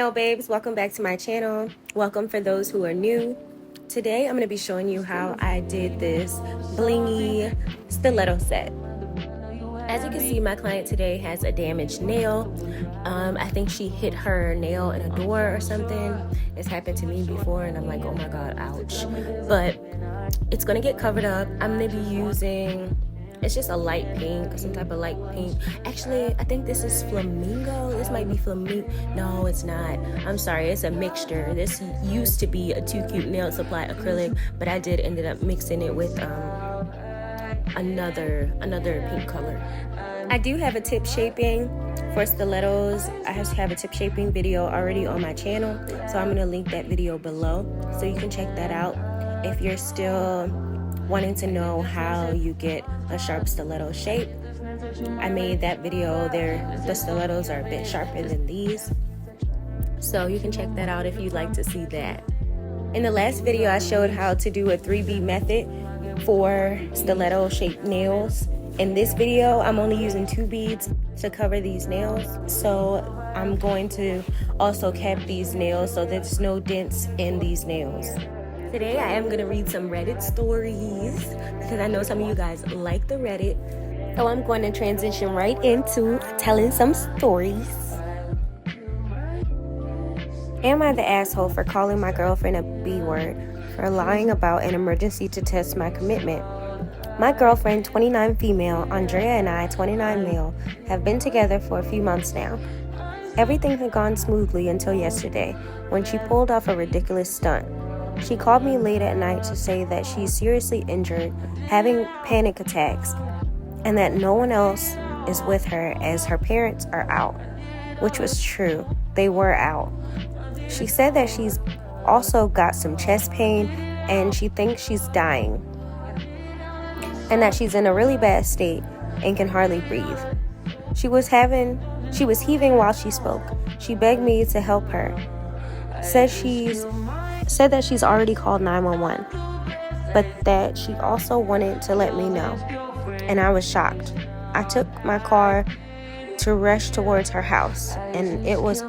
Hello babes, welcome back to my channel. Welcome for those who are new. Today I'm going to be showing you how I did this blingy stiletto set. As you can see, my client today has a damaged nail. I think she hit her nail in a door or something. It's happened to me before and I'm like, oh my god, ouch. But it's going to get covered up. I'm going to be using, it's just a light pink, some type of light pink. Actually, I think this is flamingo. This might be flamingo. No, it's not. I'm sorry, it's a mixture. This used to be a Too Cute Nail Supply acrylic, but I did ended up mixing it with another pink color. I do have a tip shaping for stilettos. I have a tip shaping video already on my channel, so I'm going to link that video below so you can check that out if you're still wanting to know how you get a sharp stiletto shape. I made that video there. The stilettos are a bit sharper than these, so you can check that out if you'd like to see that. In the last video I showed how to do a 3B method for stiletto shaped nails. In this video I'm only using 2 beads to cover these nails, so I'm going to also cap these nails so there's no dents in these nails. Today I am going to read some Reddit stories because I know some of you guys like the Reddit. So I'm going to transition right into telling some stories. Am I the asshole for calling my girlfriend a B word for lying about an emergency to test my commitment? My girlfriend, 29 female, Andrea, and I, 29 male, have been together for a few months now. Everything had gone smoothly until yesterday when she pulled off a ridiculous stunt. She called me late at night to say that she's seriously injured, having panic attacks, and that no one else is with her as her parents are out, which was true. They were out. She said that she's also got some chest pain and she thinks she's dying, and that she's in a really bad state and can hardly breathe. She was heaving while she spoke. She begged me to help her. Said that she's already called 911, but that she also wanted to let me know, and I was shocked. I took my car to rush towards her house, and it was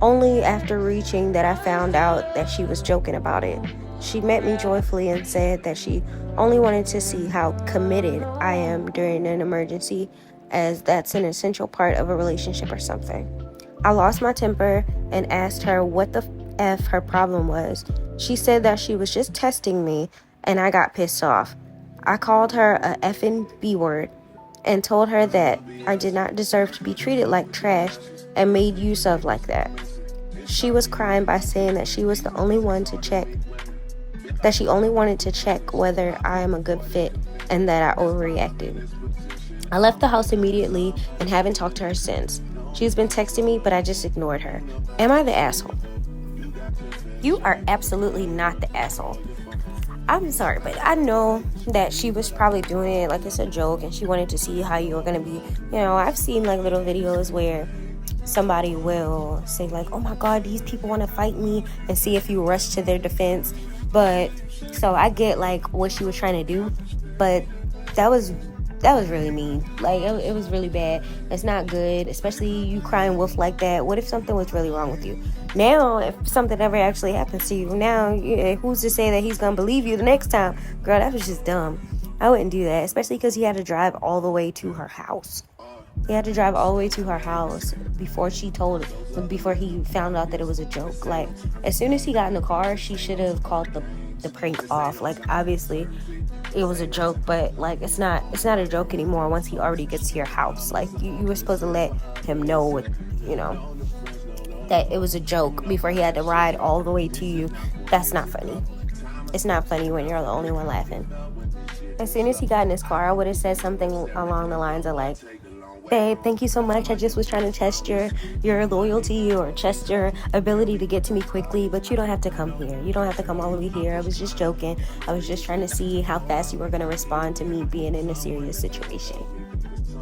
only after reaching that I found out that she was joking about it. She met me joyfully and said that she only wanted to see how committed I am during an emergency, as that's an essential part of a relationship or something. I lost my temper and asked her what the F her problem was. She said that she was just testing me, and I got pissed off. I called her a effing B word and told her that I did not deserve to be treated like trash and made use of like that. She was crying by saying that she was the only one to check, that she only wanted to check whether I am a good fit and that I overreacted. I left the house immediately and haven't talked to her since. She's been texting me, but I just ignored her. Am I the asshole? You are absolutely not the asshole. I'm sorry, but I know that she was probably doing it like it's a joke and she wanted to see how you were going to be. You know, I've seen like little videos where somebody will say like, oh my god, these people want to fight me, and see if you rush to their defense. But so I get like what she was trying to do, but that was really mean. Like it was really bad. It's not good, especially you crying wolf like that. What if something was really wrong with you? Now if something ever actually happens to you, now who's to say that he's gonna believe you the next time? Girl, that was just dumb. I wouldn't do that, especially because he had to drive all the way to her house. He had to drive all the way to her house before he found out that it was a joke. Like, as soon as he got in the car, she should have called the prank off. Like, obviously it was a joke, but like it's not a joke anymore once he already gets to your house. Like, you were supposed to let him know that it was a joke before he had to ride all the way to you. That's not funny. It's not funny when you're the only one laughing. As soon as he got in his car, I would have said something along the lines of like, babe, thank you so much. I just was trying to test your loyalty or test your ability to get to me quickly, but you don't have to come here. You don't have to come all the way here. I was just joking. I was just trying to see how fast you were going to respond to me being in a serious situation.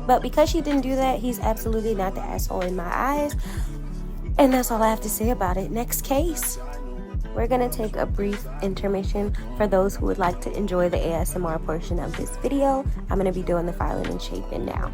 But because she didn't do that, he's absolutely not the asshole in my eyes. And that's all I have to say about it. Next case. We're going to take a brief intermission for those who would like to enjoy the ASMR portion of this video. I'm going to be doing the filing and shaping now.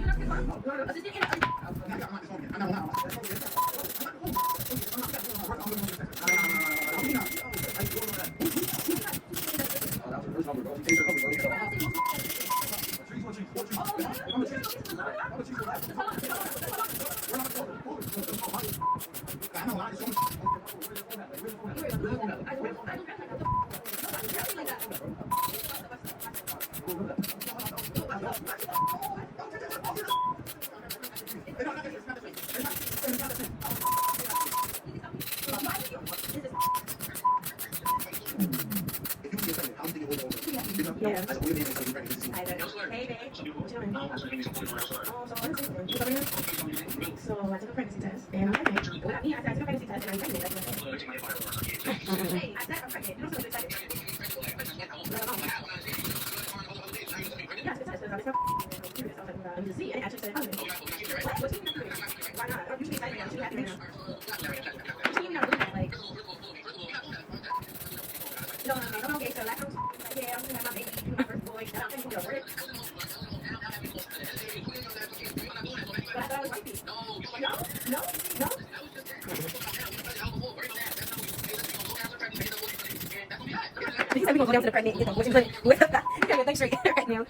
Yeah. Hey, babe. What you doing? So I took a pregnancy test and I'm pregnant. Well, not me, I took a pregnancy test and I'm pregnant. Hey, I said I'm pregnant. I'm so excited. Yeah, I took a test because I was curious. I was like, I'm just see. And it actually said positive. What? What's you doing? Why not? You should be excited now. You should be happy right now. You should not do that. Like, no, okay, so lactose. Like, yeah, I'm gonna have my baby, my first boy. And I'm gonna go work. But I thought I was wifey. No. He said we gonna go down to the pregnant, which is like, with the thing straight right now.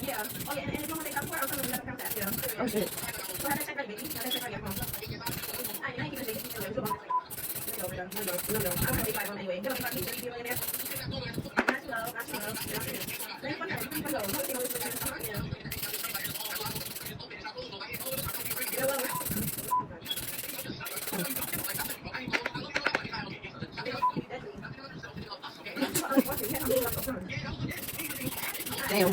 Yeah. Oh yeah, and if you want to take out for, I'll come and let them count that. Yeah. Oh shit. So have that check ready, baby. Have that check ready. I ain't keeping it. No. I don't have to buy one anyway. Don't buy me to be in there. Not too low. Then fuck that. You can go. What thing always you know. Damn.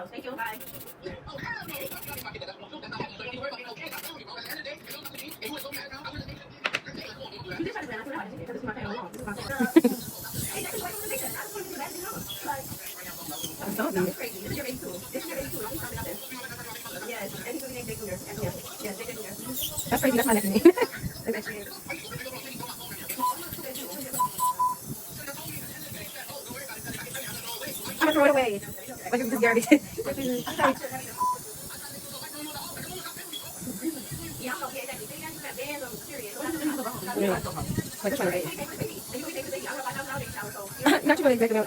Thank you. Bye. That's crazy. That's my next name. I'm gonna throw it away. Like it's just garbage. Like this one, right? Not you really exactly out.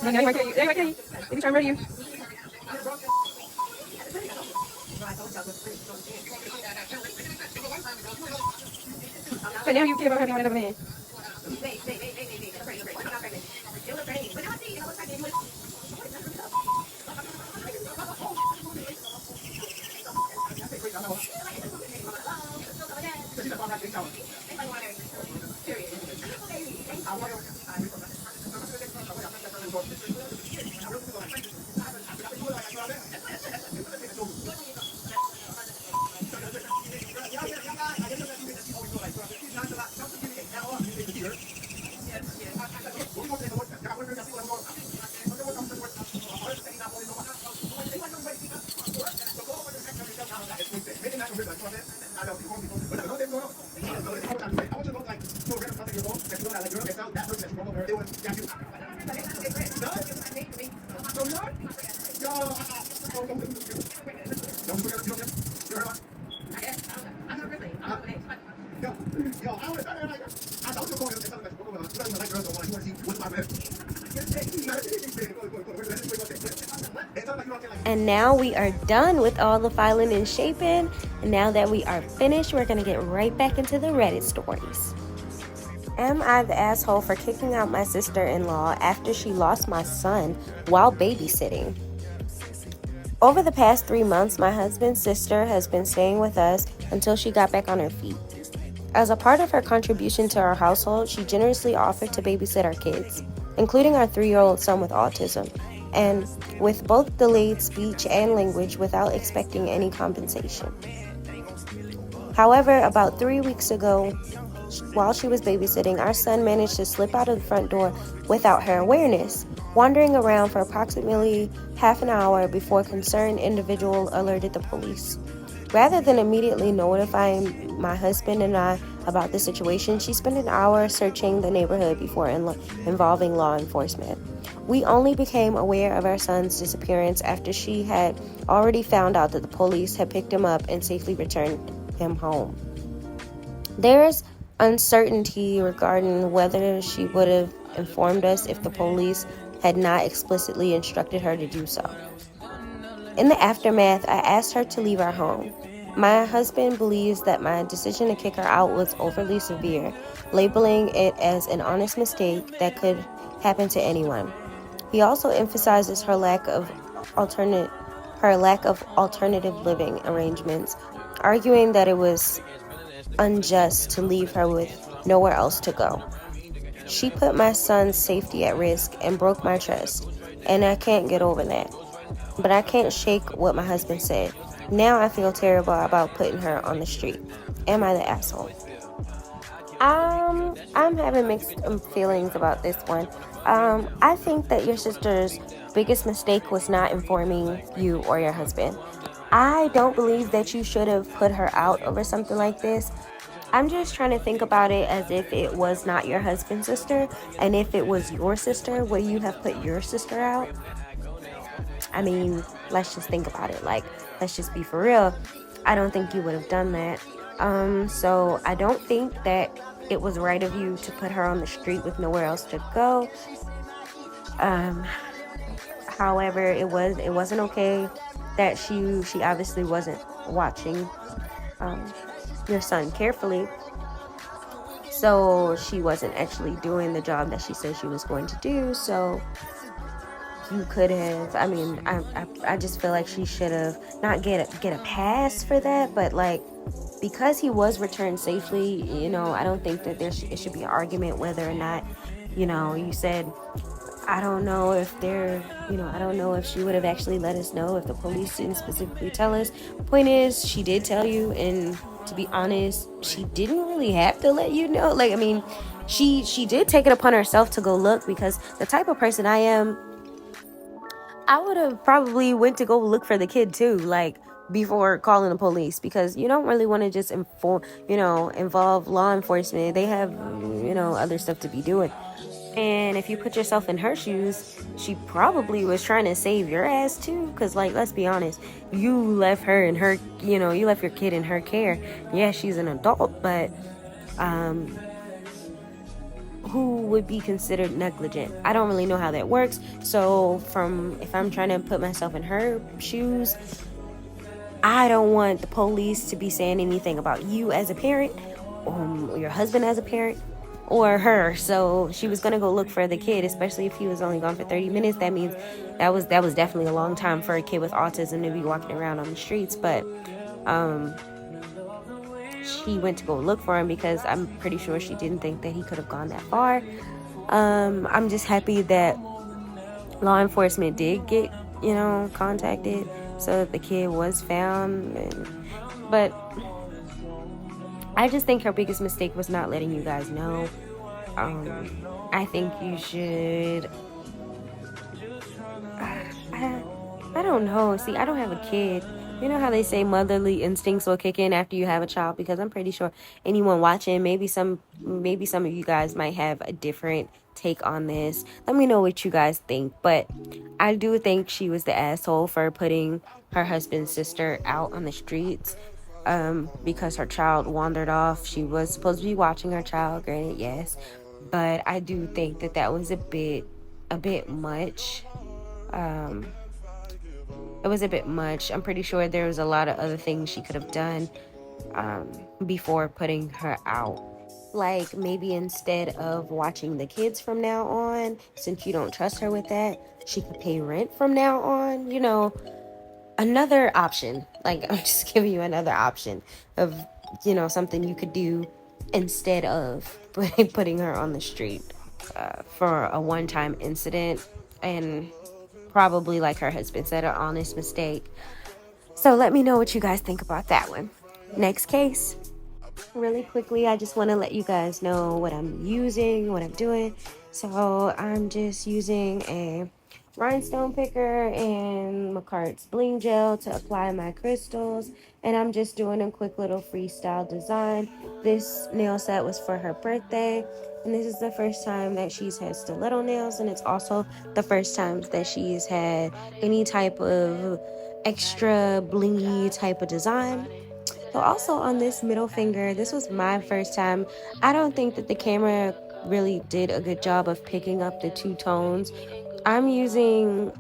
No, right there. Right there. Maybe try and murder you. But now you care about having another man. And now we are done with all the filing and shaping. And now that we are finished, we're gonna get right back into the Reddit stories. Am I the asshole for kicking out my sister-in-law after she lost my son while babysitting? Over the past 3 months, my husband's sister has been staying with us until she got back on her feet. As a part of her contribution to our household, she generously offered to babysit our kids, including our 3-year-old son with autism, and with both delayed speech and language without expecting any compensation. However, about 3 weeks ago, while she was babysitting, our son managed to slip out of the front door without her awareness, wandering around for approximately half an hour before a concerned individual alerted the police. Rather than immediately notifying my husband and I about the situation, she spent an hour searching the neighborhood before involving law enforcement. We only became aware of our son's disappearance after she had already found out that the police had picked him up and safely returned him home. There's uncertainty regarding whether she would have informed us if the police had not explicitly instructed her to do so. In the aftermath, I asked her to leave our home. My husband believes that my decision to kick her out was overly severe, labeling it as an honest mistake that could happen to anyone. He also emphasizes her lack of alternative living arrangements, arguing that it was unjust to leave her with nowhere else to go. She put my son's safety at risk and broke my trust, and I can't get over that. But I can't shake what my husband said. Now I feel terrible about putting her on the street. Am I the asshole? I'm having mixed feelings about this one. I think that your sister's biggest mistake was not informing you or your husband. I don't believe that you should have put her out over something like this. I'm just trying to think about it as if it was not your husband's sister, and if it was your sister, would you have put your sister out? I mean, let's just think about it. Like, let's just be for real. I don't think you would have done that. So I don't think that it was right of you to put her on the street with nowhere else to go. However, it wasn't okay that she obviously wasn't watching your son carefully. So she wasn't actually doing the job that she said she was going to do. So you could have, I mean, I just feel like she should have not get a pass for that, but like, because he was returned safely, you know, I don't think that it should be an argument whether or not, you know, you said, I don't know if I don't know if she would have actually let us know if the police didn't specifically tell us. Point is, she did tell you, and to be honest, she didn't really have to let you know. Like, I mean, she did take it upon herself to go look, because the type of person I am, I would have probably went to go look for the kid too, like, before calling the police, because you don't really want to just involve law enforcement. They have, other stuff to be doing. And if you put yourself in her shoes, she probably was trying to save your ass too. Because, like, let's be honest, you left her in her, you left your kid in her care. Yeah, she's an adult, but who would be considered negligent? I don't really know how that works. So if I'm trying to put myself in her shoes, I don't want the police to be saying anything about you as a parent, or your husband as a parent, or her. So she was gonna go look for the kid, especially if he was only gone for 30 minutes. That means that was definitely a long time for a kid with autism to be walking around on the streets. But she went to go look for him because I'm pretty sure she didn't think that he could have gone that far. I'm just happy that law enforcement did get, contacted, so that the kid was found. But I just think her biggest mistake was not letting you guys know. I think you should. I don't know. See, I don't have a kid. You know how they say motherly instincts will kick in after you have a child? Because I'm pretty sure anyone watching, maybe some of you guys might have a different take on this. Let me know what you guys think. But I do think she was the asshole for putting her husband's sister out on the streets, because her child wandered off. She was supposed to be watching her child, granted, yes, but I do think that was a bit much. It was a bit much. I'm pretty sure there was a lot of other things she could have done before putting her out. Like, maybe instead of watching the kids from now on, since you don't trust her with that, she could pay rent from now on. Another option. Like, I'm just giving you another option of, something you could do instead of putting her on the street for a one-time incident. And probably, like her husband said, an honest mistake. So let me know what you guys think about that one. Next case. Really quickly, I just want to let you guys know what I'm using, what I'm doing. So I'm just using a rhinestone picker and Makart's bling gel to apply my crystals, and I'm just doing a quick little freestyle design. This nail set was for her birthday, and this is the first time that she's had stiletto nails, and it's also the first time that she's had any type of extra blingy type of design. So also on this middle finger, this was my first time. I don't think that the camera really did a good job of picking up the two tones. I'm using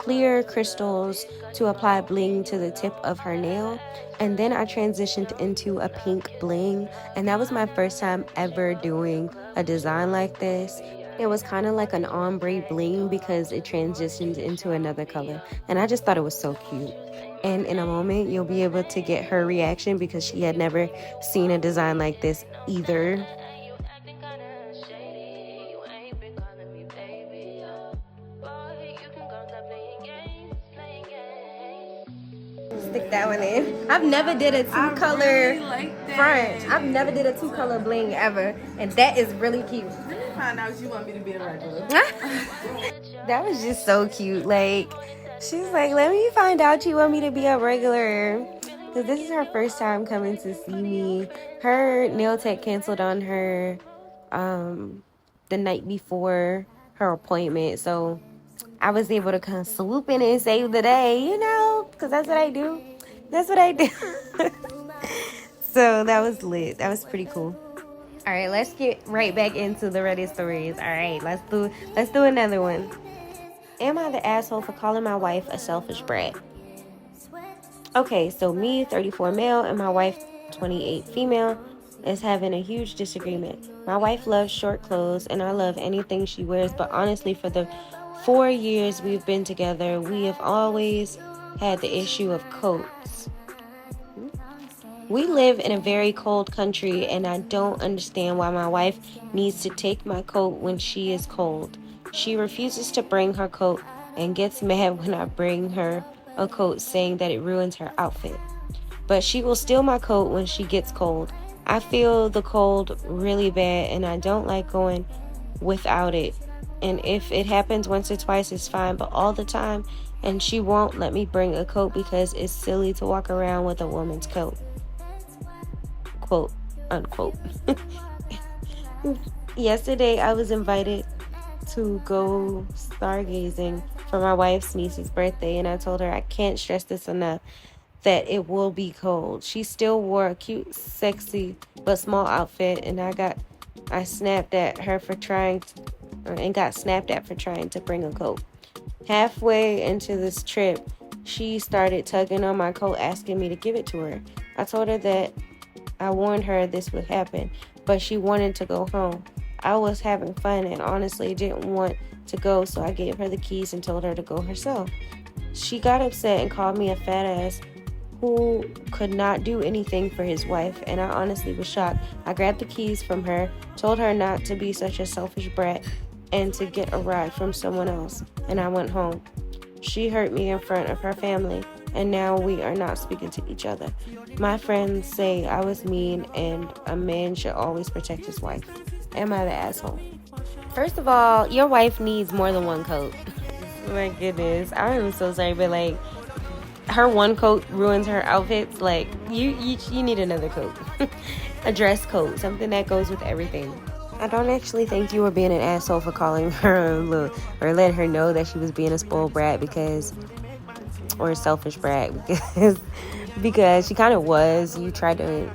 clear crystals to apply bling to the tip of her nail. And then I transitioned into a pink bling, and that was my first time ever doing a design like this. It was kind of like an ombre bling because it transitioned into another color, and I just thought it was so cute. And in a moment, you'll be able to get her reaction because she had never seen a design like this either. Stick that one in. I've never did a two-color really like that. front. I've never did a two-color bling ever, and that is really cute. Let me find out you want me to be a regular. That was just so cute. Like, she's like, let me find out you want me to be a regular. Because this is her first time coming to see me. Her nail tech canceled on her the night before her appointment. So I was able to kind of swoop in and save the day, you know, because that's what I do. That's what I do. So that was lit. That was pretty cool. All right, let's get right back into the Reddit stories. All right, let's do another one. Am I the asshole for calling my wife a selfish brat? Okay, so me, 34 male, and my wife, 28 female, is having a huge disagreement. My wife loves short clothes, and I love anything she wears, but honestly, for the 4 years we've been together, we have always had the issue of coats. We live in a very cold country, and I don't understand why my wife needs to take my coat when she is cold. She refuses to bring her coat and gets mad when I bring her a coat, saying that it ruins her outfit. But she will steal my coat when she gets cold. I feel the cold really bad, and I don't like going without it. And if it happens once or twice, it's fine, but all the time, and she won't let me bring a coat because it's silly to walk around with a woman's coat. Quote, unquote. Yesterday, I was invited to go stargazing for my wife's niece's birthday, and I told her I can't stress this enough, that it will be cold. She still wore a cute, sexy, but small outfit, and I snapped at her for trying to, and got snapped at for trying to bring a coat. Halfway into this trip, she started tugging on my coat, asking me to give it to her. I told her that I warned her this would happen, but she wanted to go home. I was having fun and honestly didn't want to go, so I gave her the keys and told her to go herself. She got upset and called me a fat ass who could not do anything for his wife, and I honestly was shocked. I grabbed the keys from her, told her not to be such a selfish brat and to get a ride from someone else, and I went home. She hurt me in front of her family, and now we are not speaking to each other. My friends say I was mean and a man should always protect his wife. Am I the asshole? First of all, your wife needs more than one coat. My goodness, I am so sorry, but like, her one coat ruins her outfits. Like, you need another coat. A dress coat, something that goes with everything. I don't actually think you were being an asshole for calling her or letting her know that she was being a spoiled brat or a selfish brat because she kind of was. You tried to,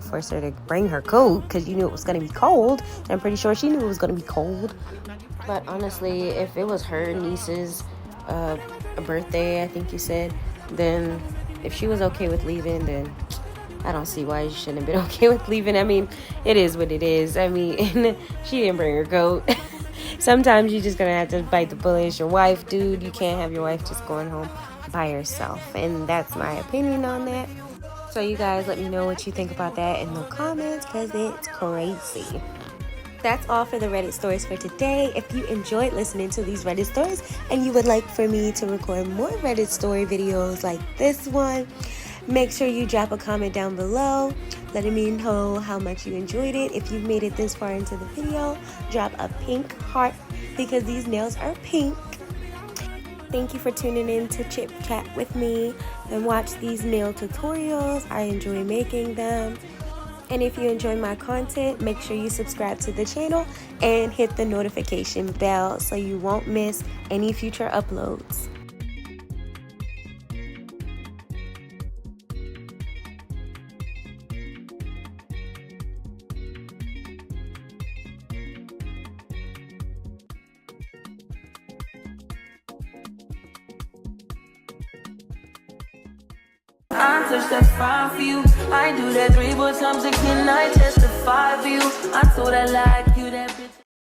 force her to bring her coat because you knew it was going to be cold. And I'm pretty sure she knew it was going to be cold. But honestly, if it was her niece's birthday, I think you said, then if she was okay with leaving, then I don't see why you shouldn't have been okay with leaving. I mean, it is what it is. I mean, she didn't bring her coat. Sometimes you're just going to have to bite the bullet. It's your wife, dude. You can't have your wife just going home by herself. And that's my opinion on that. So you guys let me know what you think about that in the comments because it's crazy. That's all for the Reddit stories for today. If you enjoyed listening to these Reddit stories and you would like for me to record more Reddit story videos like this one, make sure you drop a comment down below letting me know how much you enjoyed it. If you've made it this far into the video, drop a pink heart because these nails are pink. Thank you for tuning in to Chip Chat with me and watch these nail tutorials. I enjoy making them. And if you enjoy my content, make sure you subscribe to the channel and hit the notification bell so you won't miss any future uploads. I touch that 5 for you. I do that 3 more times again. I testify for you. I told her like you that bitch.